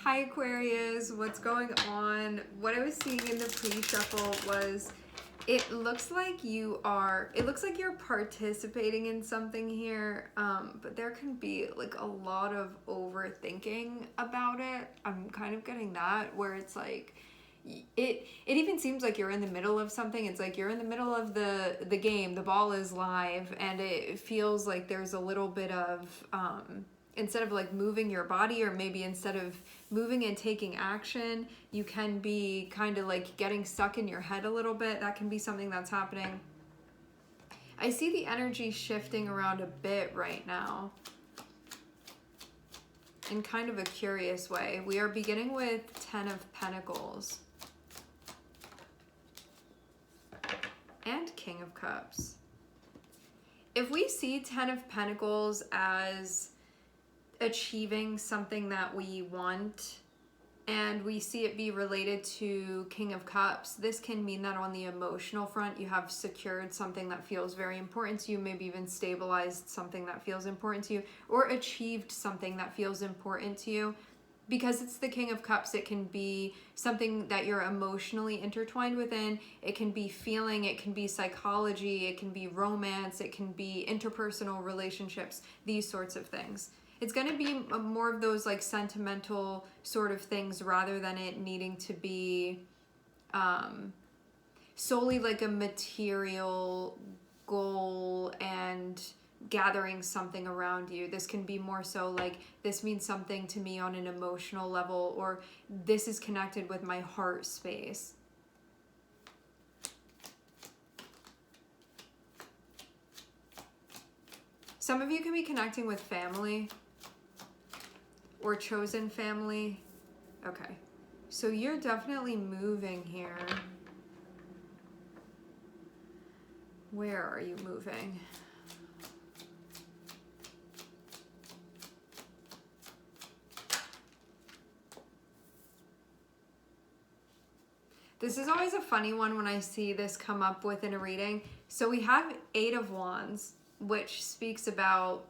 Hi Aquarius, what's going on? What I was seeing in the pre-shuffle was it looks like you're participating in something here, but there can be like a lot of overthinking about it. I'm kind of getting that where it's like it even seems like you're in the middle of something. It's like you're in the middle of the game, the ball is live, and it feels like there's a little bit of instead of like moving your body, or maybe instead of moving and taking action, you can be kind of like getting stuck in your head a little bit. That can be something that's happening. I see the energy shifting around a bit right now in kind of a curious way. We are beginning with 10 of Pentacles and King of Cups. If we see 10 of Pentacles as achieving something that we want, and we see it be related to King of Cups, this can mean that on the emotional front, you have secured something that feels very important to you, maybe even stabilized something that feels important to you, or achieved something that feels important to you. Because it's the King of Cups, it can be something that you're emotionally intertwined within. It can be feeling, it can be psychology, it can be romance, it can be interpersonal relationships, these sorts of things. It's going to be more of those like sentimental sort of things rather than it needing to be solely like a material goal and gathering something around you. This can be more so like, this means something to me on an emotional level, or this is connected with my heart space. Some of you can be connecting with family or chosen family. Okay, so you're definitely moving here. Where are you moving? This is always a funny one when I see this come up within a reading. So we have 8 of Wands, which speaks about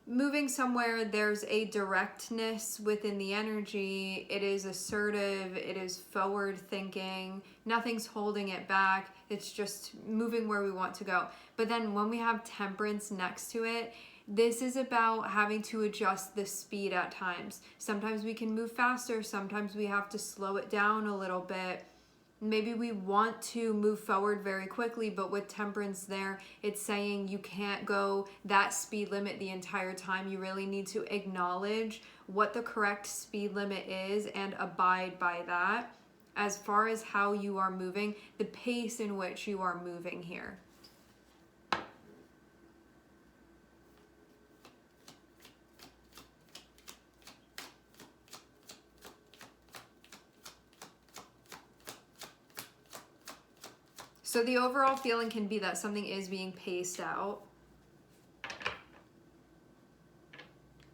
moving somewhere. There's a directness within the energy. It is assertive. It is forward thinking. Nothing's holding it back. It's just moving where we want to go. But then when we have Temperance next to it, this is about having to adjust the speed at times. Sometimes we can move faster. Sometimes we have to slow it down a little bit. Maybe we want to move forward very quickly, but with Temperance there, it's saying you can't go that speed limit the entire time. You really need to acknowledge what the correct speed limit is and abide by that as far as how you are moving, the pace in which you are moving here. So the overall feeling can be that something is being paced out.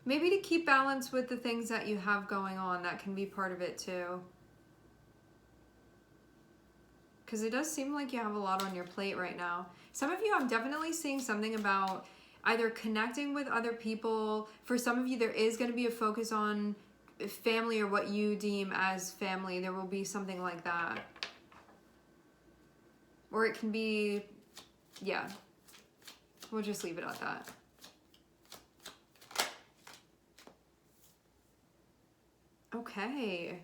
Maybe to keep balance with the things that you have going on, that can be part of it too. Because it does seem like you have a lot on your plate right now. Some of you, I'm definitely seeing something about either connecting with other people. For some of you, there is going to be a focus on family or what you deem as family. There will be something like that. Or it can be, yeah, we'll just leave it at that. Okay.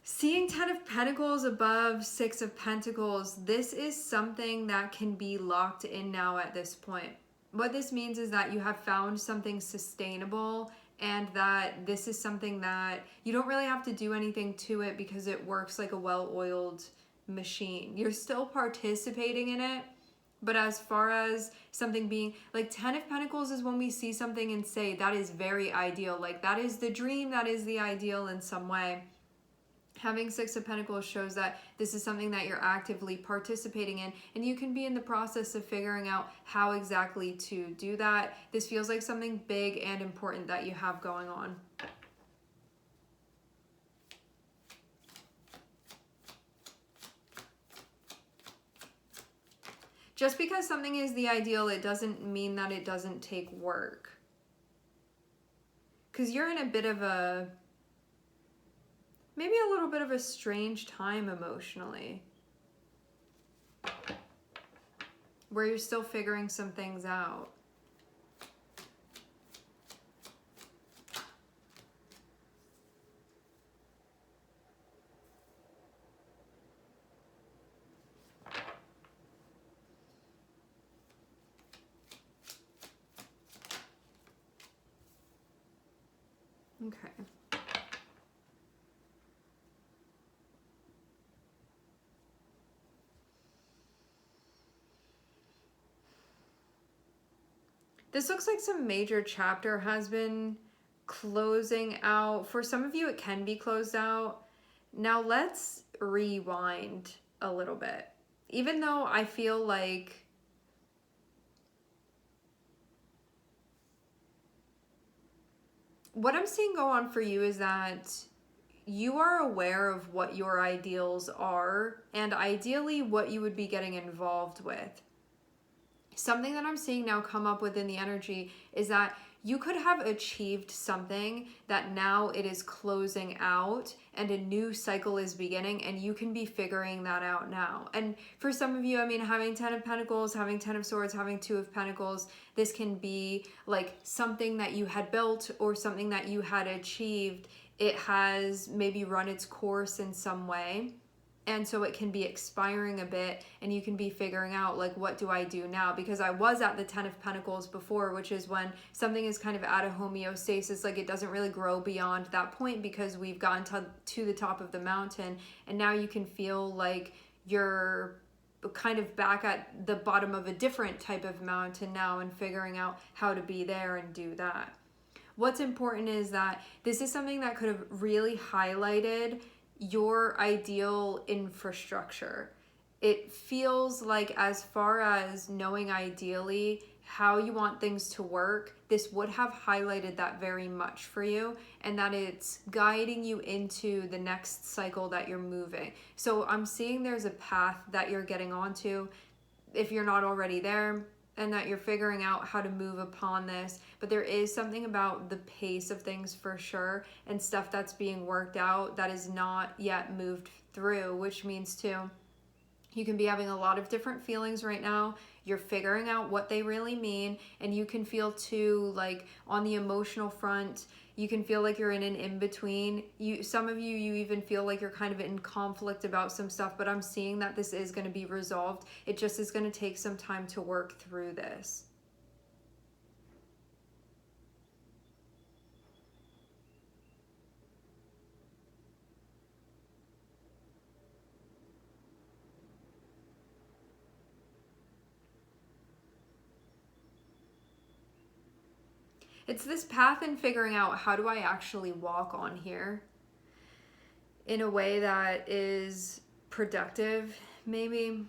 Seeing 10 of Pentacles above 6 of Pentacles, this is something that can be locked in now at this point. What this means is that you have found something sustainable, and that this is something that you don't really have to do anything to it because it works like a well-oiled machine. You're still participating in it, but as far as something being like 10 of Pentacles is when we see something and say that is very ideal, like that is the dream, that is the ideal in some way. Having 6 of Pentacles shows that this is something that you're actively participating in, and you can be in the process of figuring out how exactly to do that. This feels like something big and important that you have going on. Just because something is the ideal, it doesn't mean that it doesn't take work. because you're in a bit of a, maybe a little bit of a strange time emotionally, where you're still figuring some things out. Okay. This looks like some major chapter has been closing out. For some of you, it can be closed out. Now let's rewind a little bit. Even though I feel like what I'm seeing go on for you is that you are aware of what your ideals are and ideally what you would be getting involved with. Something that I'm seeing now come up within the energy is that you could have achieved something that now it is closing out and a new cycle is beginning, and you can be figuring that out now. And for some of you, I mean, having 10 of Pentacles, having 10 of Swords, having 2 of Pentacles, this can be like something that you had built or something that you had achieved. It has maybe run its course in some way. And so it can be expiring a bit, and you can be figuring out, like, what do I do now? Because I was at the 10 of Pentacles before, which is when something is kind of out of homeostasis, like it doesn't really grow beyond that point because we've gotten to the top of the mountain. And now you can feel like you're kind of back at the bottom of a different type of mountain now and figuring out how to be there and do that. What's important is that this is something that could have really highlighted your ideal infrastructure. It feels like, as far as knowing ideally how you want things to work, this would have highlighted that very much for you, and that it's guiding you into the next cycle that you're moving. So I'm seeing there's a path that you're getting onto if you're not already there, and that you're figuring out how to move upon this. But there is something about the pace of things for sure, and stuff that's being worked out that is not yet moved through, which means too, you can be having a lot of different feelings right now. You're figuring out what they really mean, and you can feel too, like, on the emotional front, you can feel like you're in an in-between. Some of you even feel like you're kind of in conflict about some stuff, but I'm seeing that this is going to be resolved. It just is going to take some time to work through this. It's this path and figuring out, how do I actually walk on here in a way that is productive, maybe.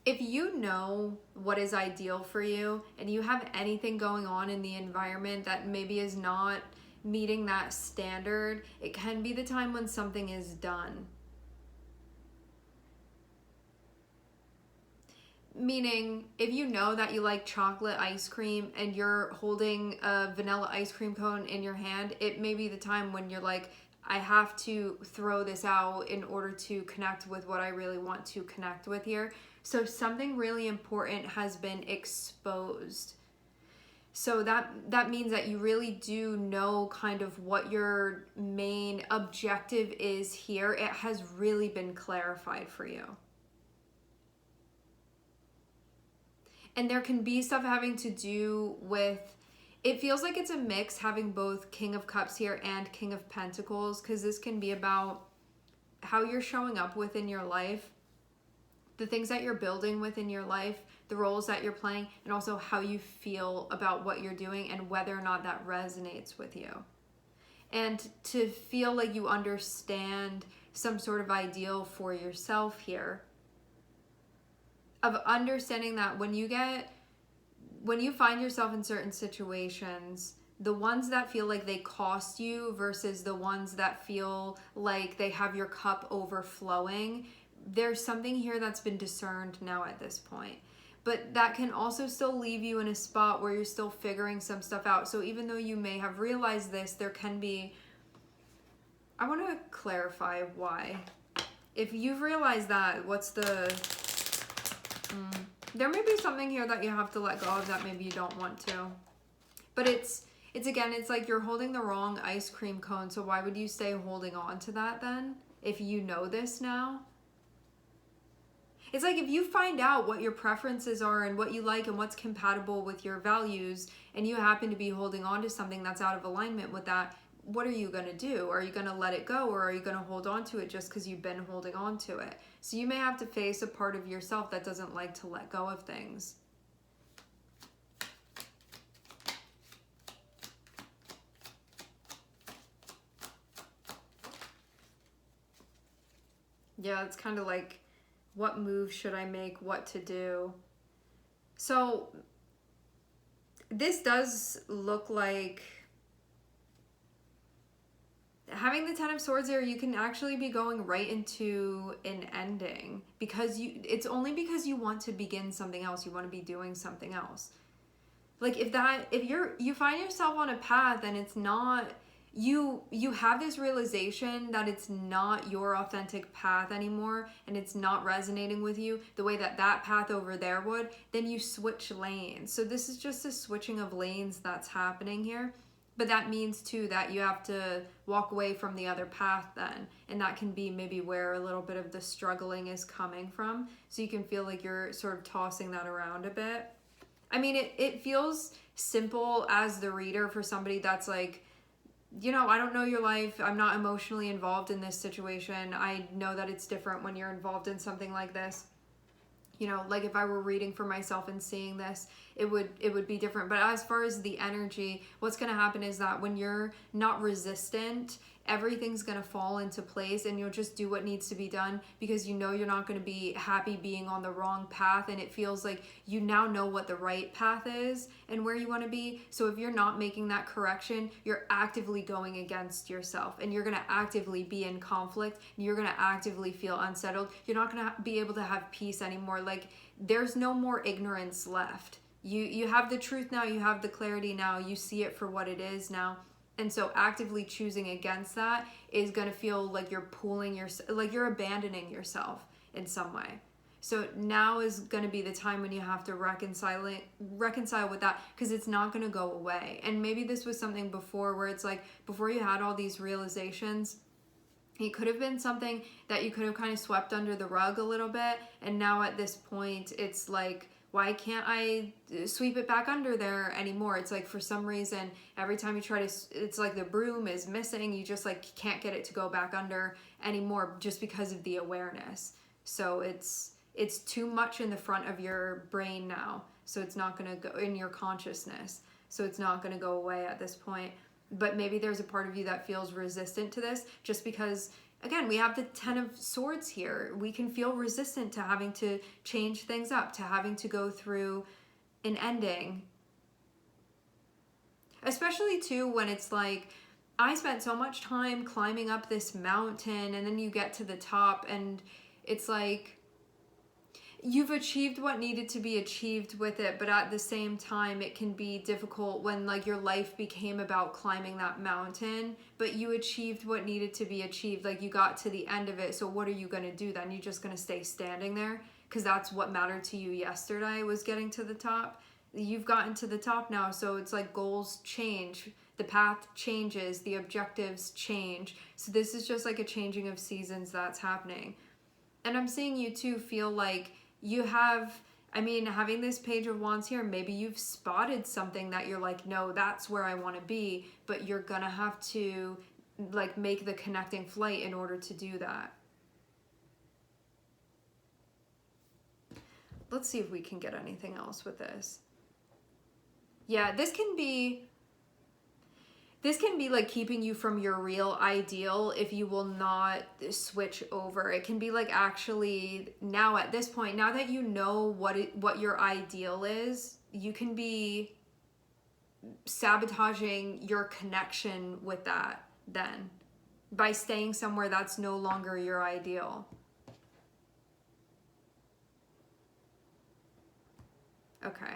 If you know what is ideal for you and you have anything going on in the environment that maybe is not meeting that standard, it can be the time when something is done. Meaning, if you know that you like chocolate ice cream and you're holding a vanilla ice cream cone in your hand, it may be the time when you're like, I have to throw this out in order to connect with what I really want to connect with here. So something really important has been exposed. So that means that you really do know kind of what your main objective is here. It has really been clarified for you. And there can be stuff having to do with, it feels like it's a mix having both King of Cups here and King of Pentacles, because this can be about how you're showing up within your life, the things that you're building within your life, the roles that you're playing, and also how you feel about what you're doing and whether or not that resonates with you. And to feel like you understand some sort of ideal for yourself here, of understanding that when you find yourself in certain situations, the ones that feel like they cost you versus the ones that feel like they have your cup overflowing, there's something here that's been discerned now at this point. but that can also still leave you in a spot where you're still figuring some stuff out. So even though you may have realized this, there can be, I want to clarify why. If you've realized that, what's the, there may be something here that you have to let go of that maybe you don't want to. But it's again, it's like you're holding the wrong ice cream cone. So why would you stay holding on to that then? If you know this now? It's like if you find out what your preferences are and what you like and what's compatible with your values, and you happen to be holding on to something that's out of alignment with that, what are you going to do? Are you going to let it go, or are you going to hold on to it just because you've been holding on to it? So you may have to face a part of yourself that doesn't like to let go of things. Yeah, it's kind of like, what move should I make? What to do? So this does look like, having the Ten of Swords there, you can actually be going right into an ending, because it's only because you want to begin something else. You want to be doing something else. Like if you find yourself on a path and it's not, you have this realization that it's not your authentic path anymore, and it's not resonating with you the way that path over there would, then you switch lanes. So this is just a switching of lanes that's happening here. But that means too that you have to walk away from the other path then. And that can be maybe where a little bit of the struggling is coming from. So you can feel like you're sort of tossing that around a bit. I mean, it feels simple as the reader for somebody that's like, you know, I don't know your life. I'm not emotionally involved in this situation. I know that it's different when you're involved in something like this. You know, like if I were reading for myself and seeing this, it would be different. But as far as the energy, what's going to happen is that when you're not resistant, everything's going to fall into place, and you'll just do what needs to be done, because you know you're not going to be happy being on the wrong path, and it feels like you now know what the right path is and where you want to be. So if you're not making that correction, you're actively going against yourself, and you're going to actively be in conflict, and you're going to actively feel unsettled. You're not going to be able to have peace anymore. Like, there's no more ignorance left. You have the truth now, you have the clarity now, you see it for what it is now. And so actively choosing against that is going to feel like you're like you're abandoning yourself in some way. So now is going to be the time when you have to reconcile with that, because it's not going to go away. And maybe this was something before where it's like, before you had all these realizations, it could have been something that you could have kind of swept under the rug a little bit. And now at this point, it's like, why can't I sweep it back under there anymore? It's like, for some reason, every time you try to, it's like the broom is missing. You just like can't get it to go back under anymore, just because of the awareness. So it's too much in the front of your brain now. So it's not going to go in your consciousness. So it's not going to go away at this point. But maybe there's a part of you that feels resistant to this, just because, again, we have the Ten of Swords here. We can feel resistant to having to change things up, to having to go through an ending. Especially too when it's like, I spent so much time climbing up this mountain, and then you get to the top and it's like, you've achieved what needed to be achieved with it, but at the same time, it can be difficult when like your life became about climbing that mountain, but you achieved what needed to be achieved. Like, you got to the end of it. So what are you going to do then? You're just going to stay standing there because that's what mattered to you yesterday, was getting to the top. You've gotten to the top now. So it's like goals change. The path changes. The objectives change. So this is just like a changing of seasons that's happening. And I'm seeing you too feel like you have, I mean, having this Page of Wands here, maybe you've spotted something that you're like, no, that's where I want to be, but you're gonna have to like make the connecting flight in order to do that. Let's see if we can get anything else with this. Yeah, this can be like keeping you from your real ideal if you will not switch over. It can be like, actually, now at this point, now that you know what your ideal is, you can be sabotaging your connection with that then by staying somewhere that's no longer your ideal. Okay.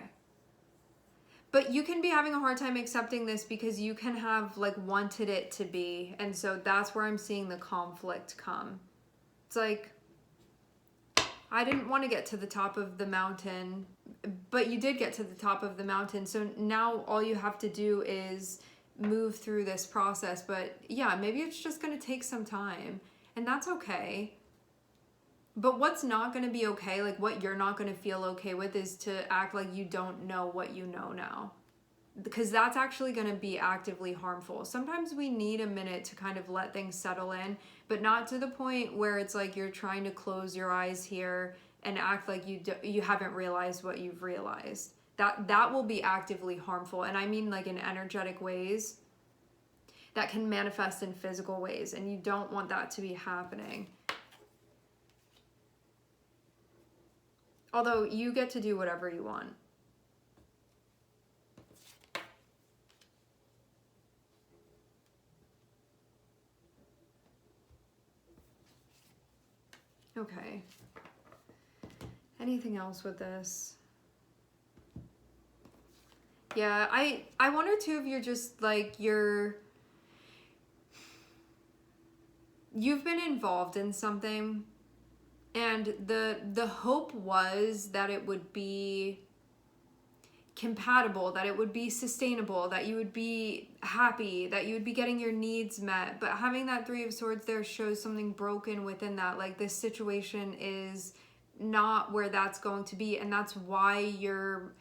But you can be having a hard time accepting this because you can have like wanted it to be. And so that's where I'm seeing the conflict come. It's like, I didn't want to get to the top of the mountain, but you did get to the top of the mountain. So now all you have to do is move through this process. But yeah, maybe it's just going to take some time, and that's okay. But what's not going to be okay, like what you're not going to feel okay with, is to act like you don't know what you know now. Because that's actually going to be actively harmful. Sometimes we need a minute to kind of let things settle in, but not to the point where it's like you're trying to close your eyes here and act like you haven't realized what you've realized. That will be actively harmful. And I mean like in energetic ways that can manifest in physical ways, and you don't want that to be happening. Although you get to do whatever you want. Okay. Anything else with this? Yeah, I wonder too if you're just like you've been involved in something, and the hope was that it would be compatible, that it would be sustainable, that you would be happy, that you would be getting your needs met. But having that Three of Swords there shows something broken within that. Like this situation is not where that's going to be, and that's why you're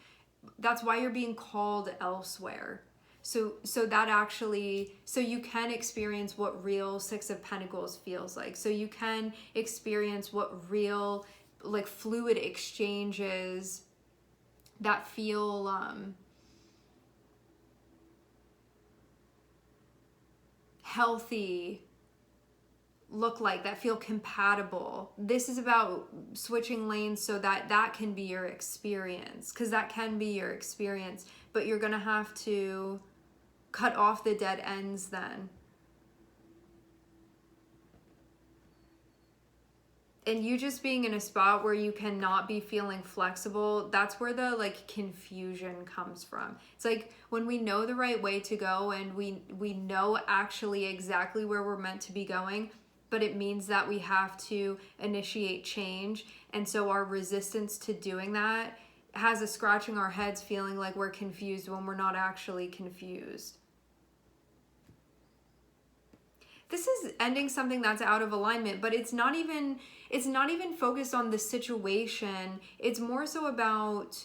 being called elsewhere. So that actually, so you can experience what real Six of Pentacles feels like. So you can experience what real like fluid exchanges that feel healthy look like, that feel compatible. This is about switching lanes so that can be your experience, because that can be your experience, but you're gonna have to cut off the dead ends then. And you just being in a spot where you cannot be feeling flexible, that's where the like confusion comes from. It's like when we know the right way to go and we know actually exactly where we're meant to be going, but it means that we have to initiate change. And so our resistance to doing that has us scratching our heads feeling like we're confused when we're not actually confused. This is ending something that's out of alignment, but it's not even focused on the situation. It's more so about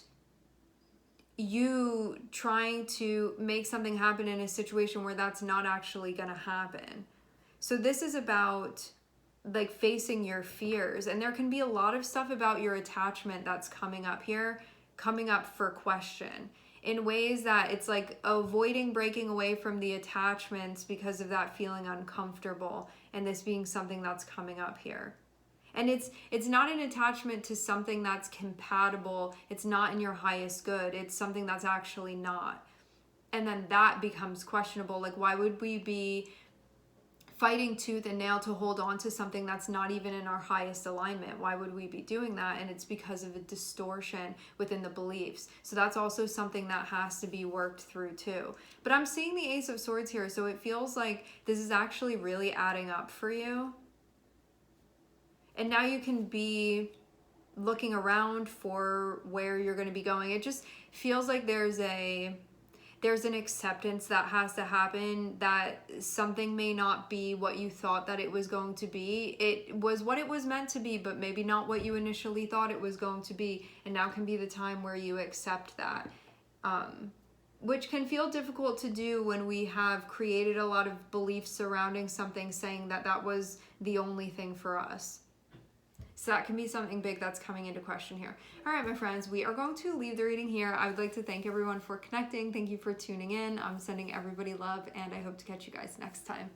you trying to make something happen in a situation where that's not actually going to happen. So this is about like facing your fears, and there can be a lot of stuff about your attachment that's coming up for question, in ways that it's like avoiding breaking away from the attachments because of that feeling uncomfortable, and this being something that's coming up here. And it's not an attachment to something that's compatible. It's not in your highest good. It's something that's actually not. And then that becomes questionable. Like, why would we be fighting tooth and nail to hold on to something that's not even in our highest alignment? Why would we be doing that? And it's because of a distortion within the beliefs. So that's also something that has to be worked through too. But I'm seeing the Ace of Swords here, so it feels like this is actually really adding up for you. And now you can be looking around for where you're going to be going. It just feels like there's an acceptance that has to happen, that something may not be what you thought that it was going to be. It was what it was meant to be, but maybe not what you initially thought it was going to be. And now can be the time where you accept that, which can feel difficult to do when we have created a lot of beliefs surrounding something, saying that that was the only thing for us. So that can be something big that's coming into question here. All right, my friends, we are going to leave the reading here. I would like to thank everyone for connecting. Thank you for tuning in. I'm sending everybody love, and I hope to catch you guys next time.